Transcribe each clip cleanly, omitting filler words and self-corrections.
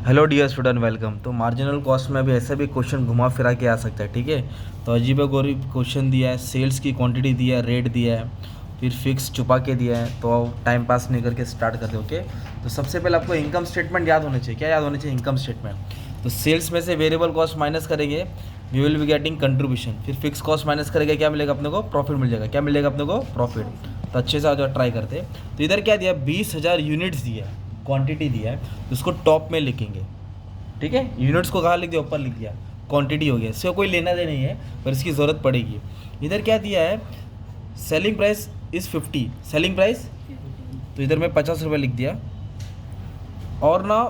Hello dear student, welcome. तो marginal cost में भी ऐसा भी क्वेश्चन घुमा फिरा के आ सकता है, ठीक है। तो अजीब गरीब क्वेश्चन दिया है, सेल्स की क्वांटिटी दिया है, रेट दिया है, फिर फिक्स छुपा के दिया है। तो टाइम पास नहीं करके स्टार्ट करते, ओके। तो सबसे पहले आपको इनकम स्टेटमेंट याद होने चाहिए। क्या याद होने चाहिए? Income statement. तो सेल्स में से वेरिएबल कॉस्ट माइनस करेंगे, we will be getting contribution. फिर फिक्स कॉस्ट माइनस करेंगे, क्या मिलेगा अपने को? प्रॉफिट मिल जाएगा। क्या मिलेगा अपने को? प्रॉफिट। तो अच्छे से आज ट्राई करते हैं। तो इधर क्या दिया? 20,000 यूनिट्स दिया है, क्वांटिटी दिया है। तो उसको टॉप में लिखेंगे, ठीक है। यूनिट्स को कहाँ लिख दिया? ऊपर लिख दिया। क्वांटिटी हो गया, इससे कोई लेना देना नहीं है, पर इसकी ज़रूरत पड़ेगी। इधर क्या दिया है? Selling price is 50, selling price. तो इधर मैं 50 रुपये लिख दिया। और ना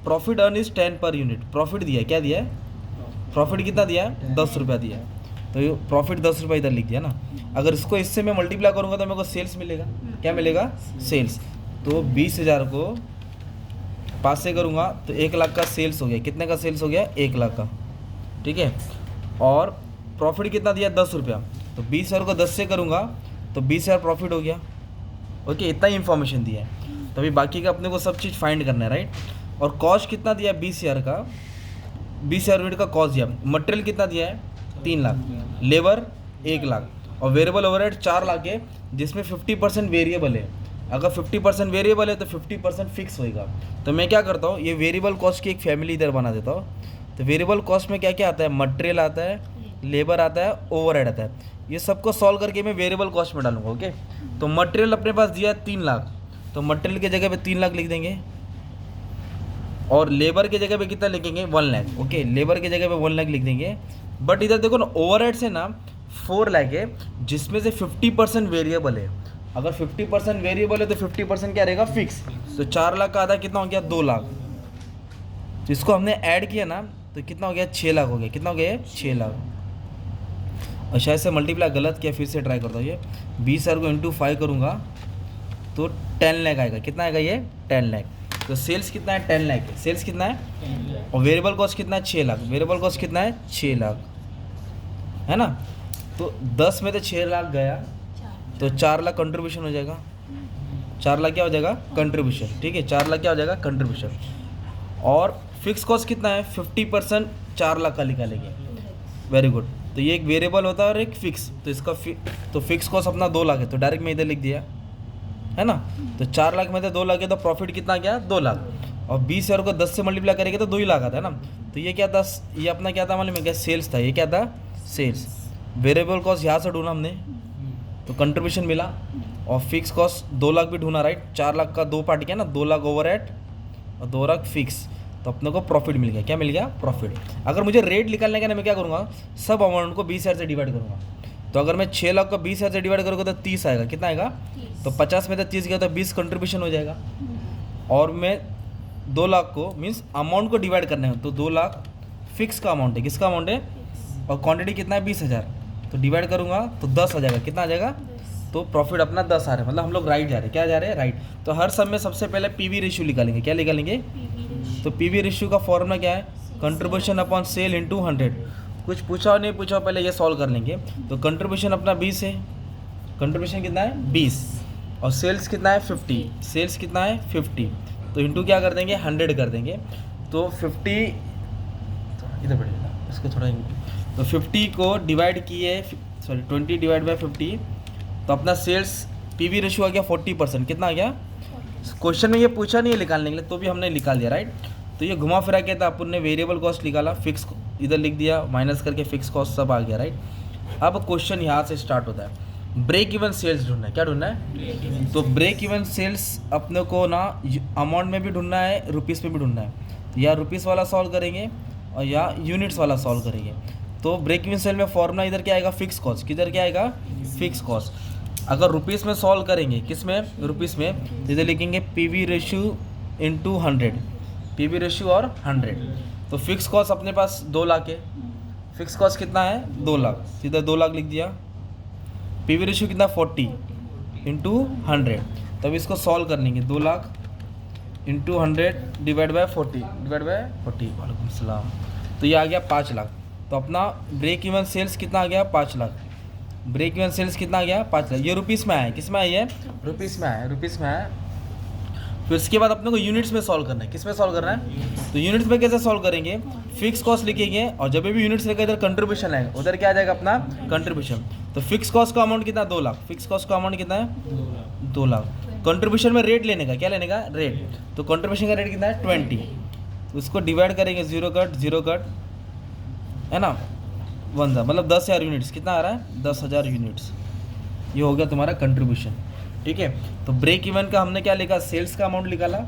profit earn is 10 per unit. Profit दिया है, क्या दिया है? प्रॉफिट कितना दिया है? 10 रुपया दिया है। तो ये प्रॉफिट 10 रुपये इधर लिख दिया ना। अगर इसको इससे मैं मल्टीप्लाई करूँगा तो मेरे को सेल्स मिलेगा। क्या मिलेगा? सेल्स। तो 20,000 को 5 से करूँगा तो 1 लाख का सेल्स हो गया। कितने का सेल्स हो गया? 1 लाख का, ठीक है। और प्रॉफिट कितना दिया? 10 रुपया। तो 20,000 को 10 से करूँगा तो 20,000 प्रॉफिट हो गया, ओके। इतना ही इन्फॉर्मेशन दिया है। तो अभी बाकी का अपने को सब चीज़ फाइंड करना है, राइट। और कॉस्ट कितना दिया? 20,000 का, 20,000 यूनिट का कॉस्ट दिया। मटेरियल कितना दिया है? 3 लाख। लेबर 1 लाख। और वेरिएबल ओवरहेड 4 लाख है, जिसमें 50% वेरिएबल है। अगर 50% वेरिएबल है तो 50% फिक्स होएगा। तो मैं क्या करता हूँ, ये वेरिएबल कॉस्ट की एक फैमिली इधर बना देता हूँ। तो वेरिएबल कॉस्ट में क्या क्या आता है? मटेरियल आता है, लेबर आता है, ओवरहेड आता है। ये सबको सॉल्व करके मैं वेरिएबल कॉस्ट में डालूंगा, ओके। तो मटेरियल अपने पास दिया है 3 लाख, तो मटेरियल की जगह पे 3 लाख लिख देंगे। और लेबर की जगह पे कितना लिखेंगे? 1 लाख, ओके। लेबर की जगह पे 1 लाख लिख देंगे। बट इधर देखो ना, ओवरहेड से ना 4 लाख है, जिसमें से 50% वेरिएबल है। अगर 50% वेरिएबल है तो 50% क्या रहेगा? फिक्स। तो 4 लाख का आधा कितना हो गया? 2 लाख। तो इसको हमने ऐड किया ना तो कितना हो गया? 6 लाख हो गया। कितना हो गया? 6 लाख। और शायद से मल्टीप्लाई गलत किया, फिर से ट्राई करता हूँ। ये 20,000 को इंटू 5 करूँगा तो 10 लाख आएगा। कितना आएगा ये? 10 लाख। तो सेल्स कितना है? 10 लाख है। सेल्स कितना है? और वेरिएबल कॉस्ट कितना है? 6 लाख। वेरिएबल कॉस्ट कितना है? 6 लाख, है ना। तो 10 में तो 6 लाख गया, तो 4 लाख कंट्रीब्यूशन हो जाएगा। 4 लाख क्या हो जाएगा? कंट्रीब्यूशन, ठीक है। 4 लाख क्या हो जाएगा? कंट्रीब्यूशन। और फिक्स कॉस्ट कितना है? 50% 4 लाख का निकालेंगे। Very good. तो ये एक वेरिएबल होता है और एक फिक्स। तो इसका तो फिक्स कॉस्ट अपना 2 लाख है, तो डायरेक्ट मैं इधर लिख दिया, है ना। तो 4 लाख में से 2 लाख है, तो प्रॉफिट कितना गया? 2 लाख। और 20,000 को 10 से मल्टीप्लाई करेंगे तो 2 ही लाख आता है ना। तो ये क्या था? ये अपना क्या था मालूम है क्या? सेल्स था। ये क्या था? सेल्स। वेरिएबल कॉस्ट यहाँ से ढूंढा हमने, तो कंट्रीब्यूशन मिला। और फिक्स कॉस्ट 2 लाख भी ढूंढा, राइट। 4 लाख का 2 पार्ट किया ना, 2 लाख ओवरहेड और 2 लाख फिक्स। तो अपने को प्रॉफिट मिल गया। क्या मिल गया? प्रॉफिट। अगर मुझे रेट निकालने का ना, मैं क्या करूँगा? सब अमाउंट को 20,000 से डिवाइड करूँगा। तो अगर मैं 6 लाख को 20,000 से डिवाइड करूँगा तो 30 आएगा। कितना आएगा? तो 50 में से 30 गया तो 20 कंट्रीब्यूशन हो जाएगा। और मैं 2 लाख को मीन्स अमाउंट को डिवाइड करना है, तो 2 लाख फिक्स का अमाउंट है। किसका अमाउंट है? और क्वांटिटी कितना है? 20,000। तो डिवाइड करूँगा तो 10 आ जाएगा। कितना आ जाएगा? तो प्रॉफिट अपना 10 आ रहा है, मतलब हम लोग राइट जा रहे हैं। क्या जा रहे हैं? राइट। तो हर सब में सबसे पहले पीवी रेशियो निकालेंगे। क्या निकालेंगे? तो पीवी रेशियो का फॉर्मूला क्या है? Contribution upon sale into 100। कुछ पूछा नहीं पूछा, पहले ये सॉल्व कर लेंगे। तो कंट्रीब्यूशन अपना 20 है। कंट्रीब्यूशन कितना है? 20। और सेल्स कितना है? 50। सेल्स कितना है? 50। तो इंटू क्या कर देंगे? 100 कर देंगे। तो 50 इधर बढ़ेगा, इसको थोड़ा तो 50 को डिवाइड किए, सॉरी 20 डिवाइड बाई 50, तो अपना सेल्स पीवी रेशियो आ गया 40%। कितना आ गया? क्वेश्चन में ये पूछा नहीं है निकालने के लिए, तो भी हमने निकाल दिया, राइट। तो ये घुमा फिरा के था, अपन ने वेरिएबल कॉस्ट निकाला, फिक्स इधर लिख दिया, माइनस करके फिक्स कॉस्ट सब आ गया, राइट। अब क्वेश्चन यहाँ से स्टार्ट होता है। ब्रेक इवन सेल्स ढूंढना है। क्या ढूंढना है? तो ब्रेक इवन सेल्स अपने को ना अमाउंट में भी ढूंढना है, रुपीज़ में भी ढूंढना है। या रुपीज़ वाला सॉल्व करेंगे और या यूनिट्स वाला सॉल्व करेंगे। तो ब्रेक इवन सेल में फॉर्मूला इधर क्या आएगा? Fix cost. किधर क्या आएगा? Fix cost. अगर रुपीज़ में सॉल्व करेंगे, किस में? रुपीज़ में। तो इधर लिखेंगे PV ratio into 100, PV ratio और 100। तो फिक्स कॉस्ट अपने पास 2 लाख है। फिक्स कॉस्ट कितना है? 2 लाख। इधर 2 लाख लिख दिया। पीवी रेशियो कितना? 40 इंटू 100। तब इसको सॉल्व कर लेंगे। 2 lakh into 100 divide by 40, divide by 40। वालेकुम सलाम। तो ये आ गया 5 लाख। तो अपना ब्रेक इवन सेल्स कितना आ गया? 5 लाख। ब्रेक इवन सेल्स कितना आ गया? 5 लाख। ये रुपीज़ में आया है। किस में आई है? रुपीज़ में आया है, रुपीज़ में आया है। फिर उसके बाद अपने को यूनिट्स में सॉल्व करना है। किस में सॉल्व करना है? तो यूनिट्स में कैसे सॉल्व करेंगे? फिक्स कॉस्ट लिखेंगे और जब भी यूनिट्स लेकर इधर कंट्रीब्यूशन आएगा उधर क्या आ जाएगा अपना कंट्रीब्यूशन। तो फिक्स कॉस्ट का अमाउंट कितना? 2 लाख। फिक्स कॉस्ट का अमाउंट कितना है? 2 लाख। कंट्रीब्यूशन में रेट लेने का, क्या लेने का? रेट। तो कंट्रीब्यूशन का रेट कितना है? 20। उसको डिवाइड करेंगे, जीरो कट है ना, 1 मतलब 10,000 यूनिट्स। कितना आ रहा है? 10,000 यूनिट्स। ये हो गया तुम्हारा कंट्रीब्यूशन। ठीक है, तो ब्रेक इवन का हमने क्या लिखा? सेल्स का अमाउंट निकाला,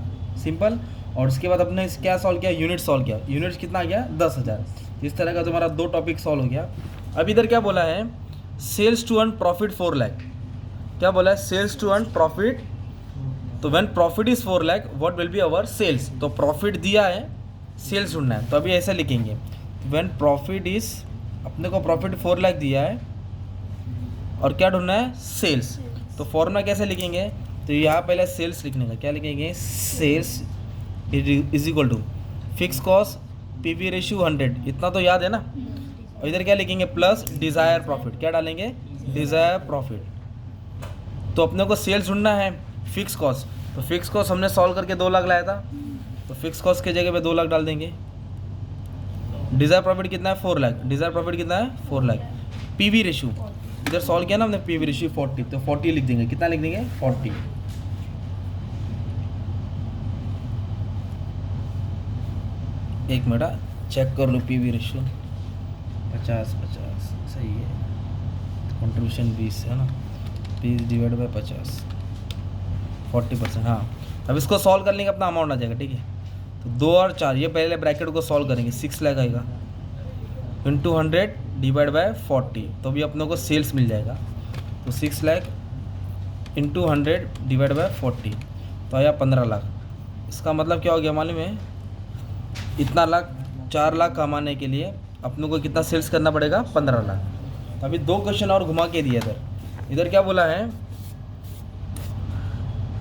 सिंपल। और उसके बाद अपने क्या सॉल्व किया? यूनिट सॉल्व किया। यूनिट्स कितना आ गया? 10,000। इस तरह का तुम्हारा 2 टॉपिक सॉल्व हो गया। अब इधर क्या बोला है? Sales to earn profit 4 lakh. क्या बोला है? Sales to earn profit. तो when profit is 4 lakh what will be our sales. तो प्रॉफिट दिया है, सेल्स ढूंढना है। तो अभी ऐसे लिखेंगे, व्हेन प्रॉफिट इज, अपने को प्रॉफिट 4 लाख दिया है और क्या ढूंढना है? सेल्स। तो फॉर्मूला कैसे लिखेंगे? तो यहाँ पहले सेल्स लिखने का, क्या लिखेंगे? Sales is equal to fix cost PV ratio 100। इतना तो याद है ना। और इधर क्या लिखेंगे? Plus desire profit. क्या डालेंगे? Desire profit. तो अपने को सेल्स ढूंढना है, फिक्स कॉस्ट। तो फिक्स कॉस्ट हमने सॉल्व करके 2 लाख लाया था, तो फिक्स कॉस्ट की जगह पे 2 लाख डाल देंगे। डिज़ायर प्रॉफिट कितना है? 4 लाख। डिज़ायर प्रॉफिट कितना है? 4 लाख। पीवी रेशियो इधर सॉल्व किया ना हमने, पीवी रेशियो 40, तो 40 लिख देंगे। कितना लिख देंगे? 40। एक मिनट चेक कर लो, पीवी रेशियो 50 सही है। कंट्रीब्यूशन 20 है ना, 20 डिवाइड बाय 50, 40%। हाँ, अब इसको सॉल्व करने का अपना अमाउंट आ जाएगा। ठीक है, तो 2 और 4 ये पहले ब्रैकेट को सॉल्व करेंगे। 6 लाख आएगा इंटू 100 डिवाइड बाय 40, तो भी अपनों को सेल्स मिल जाएगा। तो 6 लाख इंटू 100 डिवाइड बाय 40 तो आया 15 लाख। इसका मतलब क्या हो गया मालूम है? इतना लाख, 4 लाख कमाने के लिए अपनों को कितना सेल्स करना पड़ेगा? 15 लाख। तो अभी 2 क्वेश्चन और घुमा के दिया इधर क्या बोला है?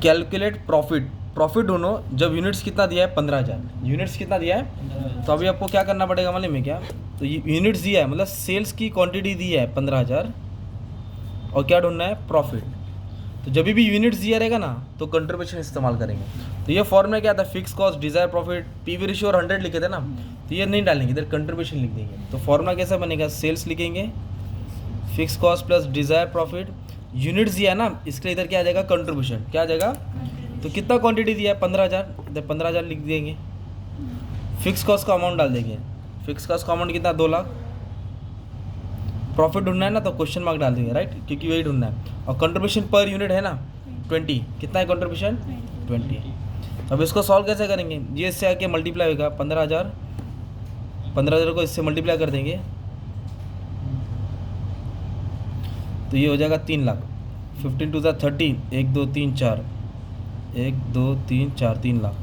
Calculate profit. प्रॉफिट ढूंढो जब यूनिट्स कितना दिया है? 15,000। यूनिट्स कितना दिया है? तो अभी आपको क्या करना पड़ेगा मालूम है क्या? तो यूनिट्स दिया है, मतलब सेल्स की क्वांटिटी दी है 15,000, और क्या ढूंढना है? प्रॉफिट। तो जब भी यूनिट्स दिया रहेगा ना तो कंट्रीब्यूशन इस्तेमाल करेंगे। तो ये फॉर्मूला क्या था? Fix cost, Dzire profit, PV ratio और 100 लिखे थे ना, तो ये नहीं डालेंगे, इधर कंट्रीब्यूशन लिख देंगे। तो फॉर्मूला कैसा बनेगा? सेल्स लिखेंगे, fix cost plus Dzire profit, units दिया है ना, इसके इधर क्या आ जाएगा? कंट्रीब्यूशन। क्या आ जाएगा? तो कितना क्वांटिटी दिया है? 15,000, इधर 15,000 लिख देंगे। फिक्स कॉस्ट का अमाउंट डाल देंगे। फिक्स कॉस्ट का अमाउंट कितना? 2 लाख। प्रॉफिट ढूंढना है ना, तो क्वेश्चन मार्क डाल देंगे, राइट, क्योंकि वही ढूंढना है। और कंट्रीब्यूशन पर यूनिट है ना 20। कितना है कंट्रीब्यूशन? 20। अब इसको सॉल्व कैसे करेंगे? ये इससे आके मल्टीप्लाई होगा 15,000, 15,000 को इससे मल्टीप्लाई कर देंगे तो ये हो जाएगा 3 लाख। 15 टू 30, 1 2 3 4, 1 2 3 4, 3 लाख।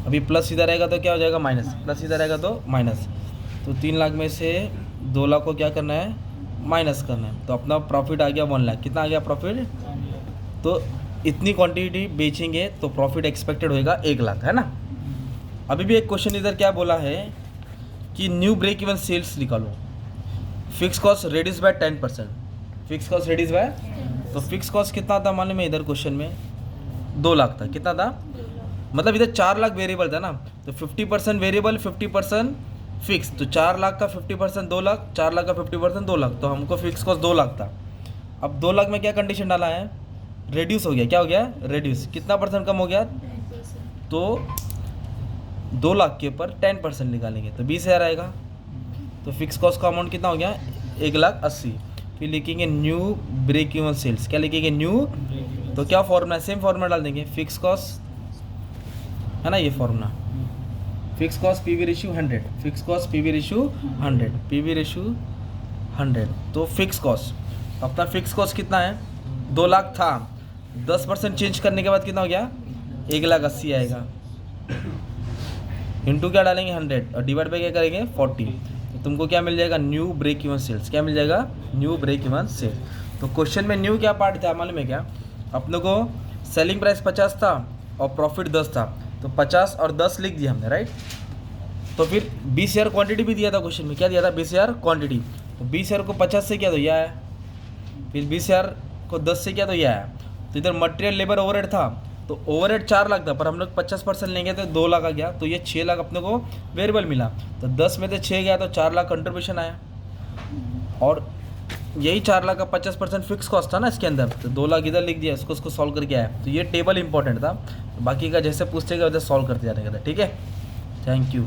अभी प्लस इधर आएगा तो क्या हो जाएगा? माइनस। प्लस इधर आएगा तो माइनस। तो 3 लाख में से 2 लाख को क्या करना है? माइनस करना है। तो अपना प्रॉफिट आ गया 1 लाख। कितना आ गया प्रॉफिट? तो इतनी क्वांटिटी बेचेंगे तो प्रॉफिट एक्सपेक्टेड होएगा 1 लाख, है ना। अभी भी एक क्वेश्चन इधर क्या बोला है कि न्यू ब्रेक इवन सेल्स निकालो। Fix cost reduce by 10%। Fix cost reduce by, तो फिक्स कॉस्ट कितना था मालूम है? इधर क्वेश्चन में 2 लाख था। कितना था? मतलब इधर 4 लाख वेरिएबल था ना, तो 50% वेरिएबल, 50% फिक्स। तो 4 लाख का 50% 2 लाख, 4 लाख का 50% 2 लाख, तो हमको फिक्स कॉस्ट 2 लाख था। अब 2 लाख में क्या कंडीशन डाला है? रेड्यूस हो गया। क्या हो गया? रेड्यूस। कितना परसेंट कम हो गया? तो 2 लाख के ऊपर 10% निकालेंगे तो 20,000 आएगा। तो फिक्स कॉस्ट का अमाउंट कितना हो गया? 1,80,000। फिर लिखेंगे न्यू ब्रेक इवन सेल्स। क्या लिखेंगे? न्यू। तो क्या फॉर्मूला? सेम फॉर्मूला डाल देंगे। फिक्स कॉस्ट है ना, ये formula, fix cost PV ratio 100, fix cost PV ratio 100, PV ratio 100। तो फिक्स कॉस्ट, अपना फिक्स कॉस्ट कितना है? 2 लाख था, 10% चेंज करने के बाद कितना हो गया? 1,80,000 आएगा। इंटू क्या डालेंगे? 100, और डिवाइड बाई क्या करेंगे? 40। तो तुमको क्या मिल जाएगा? New break even sales. क्या मिल जाएगा? New break even sales. तो क्वेश्चन में न्यू क्या पार्ट था मालूम है क्या? अपने को सेलिंग प्राइस 50 था और प्रॉफिट 10 था, तो 50 और 10 लिख दिया हमने, राइट। तो फिर 20,000 क्वांटिटी भी दिया था क्वेश्चन में। क्या दिया था? 20,000 क्वांटिटी। तो 20,000 को 50 से किया तो यह आया, फिर 20,000 को 10 से किया तो यह आया। तो इधर मटेरियल लेबर ओवरहेड था, तो ओवरहेड 4 लाख था, पर हम लोग 50% लेंगे तो 2 लाख आ गया, तो ये 6 लाख अपने को वेरिएबल मिला। तो 10 में से 6 गया तो 4 लाख कंट्रीब्यूशन आया, और यही 4 लाख का 50% फिक्स कॉस्ट था ना इसके अंदर, तो 2 लाख इधर लिख दिया, इसको सॉल्व करके आया। तो ये टेबल इंपॉर्टेंट था, बाकी का जैसे पूछते गए वैसे सॉल्व करते जाने का था। ठीक है, थैंक यू।